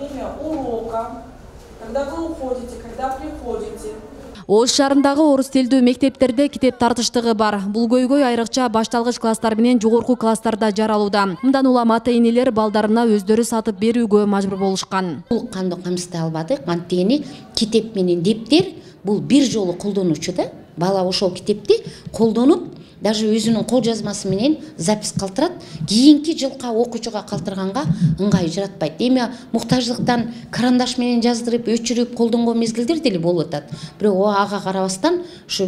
время урока, когда вы уходите, когда приходите. Ош шаарындагы орус тилдүү мектептерде китеп тартыштыгы бар. Бул көйгөй айрыкча башталгыч класстар менен жогорку класстарда жаралууда. Мындан улам ата-энелер балдарына өздөрү сатып берүүгө мажбур болушкан. Бул кандуу камсыздай албадык. Анткени китеп менен дептер бул бир жолу колдонуучу да. Бала ошол китепти колдонуп, даже өзүнүн кол жазмасы менен запись калтырат. Кийинки жылга окуучуга калтырганга ыңгай жаратпайт. Эми муктаждыктан карандаш менен жаздырып, өчүрүп колдонгон мезгилдер деле болуп атат. Бирок ага карабастан ушу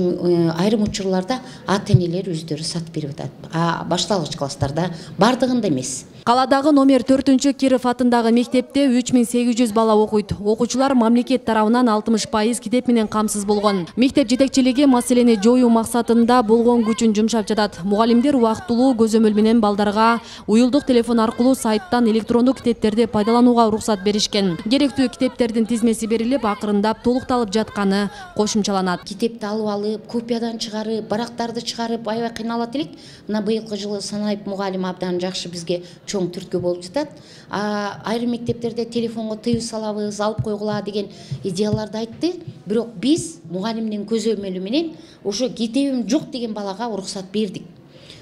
айрым учурларда ата-энелер өздөрү сатып берип атат. Башталгыч класстарда бардыгында эмес. Каладагы номер 4 Киров атындагы мектепте 3800 бала окуйт. Окуучулар мамлекет тарабынан 60% китеп менен камсыз болгон. Мектеп жетекчилиги маселени жоюу максатында болгон күчүн жумшап жатат. Мугалимдер убактылуу көзөмөл менен балдарга уюлдук телефон аркылуу сайттан электрондук китептерди пайдаланууга уруксат беришкен. Керектүү китептердин тизмеси берилип, акырындап толукталып жатканы кошумчаланат. Китепти алып, копиядан чыгарып, барактарды чыгарып, аябай кыйналат элек. Мына быйылкы жылы Санаев мугалим абдан жакшы бизге чоң түрткү болуп жатат. Айрым мектептерде телефонго тыюу салабыз, алып койгула деген идеяларды айтты. Бирок биз мугалимдин көзөмөлү менен ошо китебим жок деген балага уруксат бердик.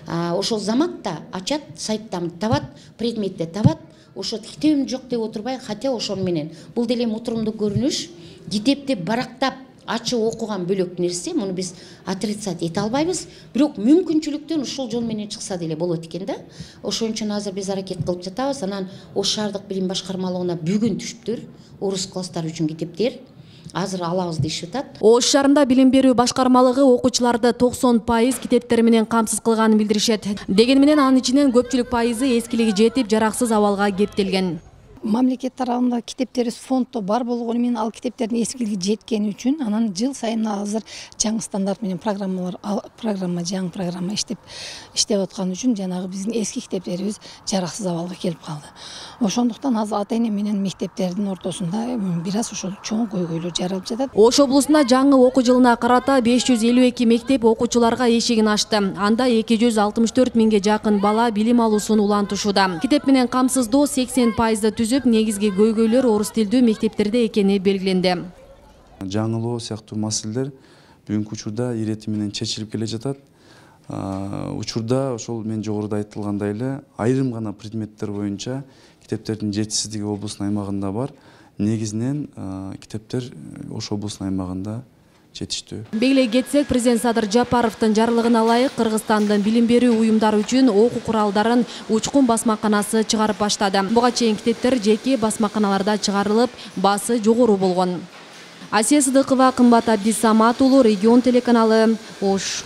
Ошол заматта ачат, сайттан табат, предметти табат. Ошо китебим жок деп отурбай, хотя ошол менен бул деле мутурумдуу көрүнүш. Китепти барактап ачып окуган бөлөк нерсе, муну биз отрицать эте албайбыз. Бирок мүмкүнчүлүктөн ушул жол менен чыкса деле болот экен да. Ошон үчүн азыр биз аракет кылып жатабыз. Анан Ош шаардык билим башкармалыгына бүгүн түшүптүр. Орус класстары үчүн китептер. Азыр алабыз дешип атат. Ош шаарында билим берүү башкармалыгы окуучуларды 90% китептер менен камсыз кылганын билдиришет. Деген менен анын ичинен көпчүлүк пайызы эскилиги жетип, жараксыз абалга кептелген. Мамлекет тарабында китептерибиз фонддо бар болгону менен ал китептердин эскилиги жеткени үчүн анан жыл сайын азыр жаңы стандарт менен жаңы программа иштеп аткан үчүн жанагы биздин эски китептерибиз жараксыз абалга келип калды. Ошондуктан азыр ата-эне менен мектептердин ортосунда бир аз ошол чоң көйгөйлөр жаралып жатат. Ош облусунда жаңы окуу жылына карата 552 мектеп окуучуларга эшигин ачты. Анда 264 миңге жакын бала билим алуусун улантышууда. Китеп менен камсыздоо 80% түзүп, негизги көйгөйлөр орус тилдүү мектептерде экени белгиленди. Жаңылоо сыяктуу маселелер бүгүнкү учурда ирети менен чечилип келе жатат. Учурда ошол мен жогоруда айтылгандай эле айрым гана предметтер боюнча китептердин жетишсиздиги облустун аймагында бар. Негизинен китептер ош облустун аймагында жетиштүү. Белгилей кетсек, президент Садыр Жапаровдун жарлыгына ылайык Кыргызстандын билим берүү уюмдары үчүн окуу куралдарын учкун басмаканасы чыгарып баштады. Буга чейин китептер жеке басмаканаларда чыгарылып, баасы жогору болгон. Асия Сыдыкова, Кымбат Абдисамат уулу, Регион телеканалы, Ош.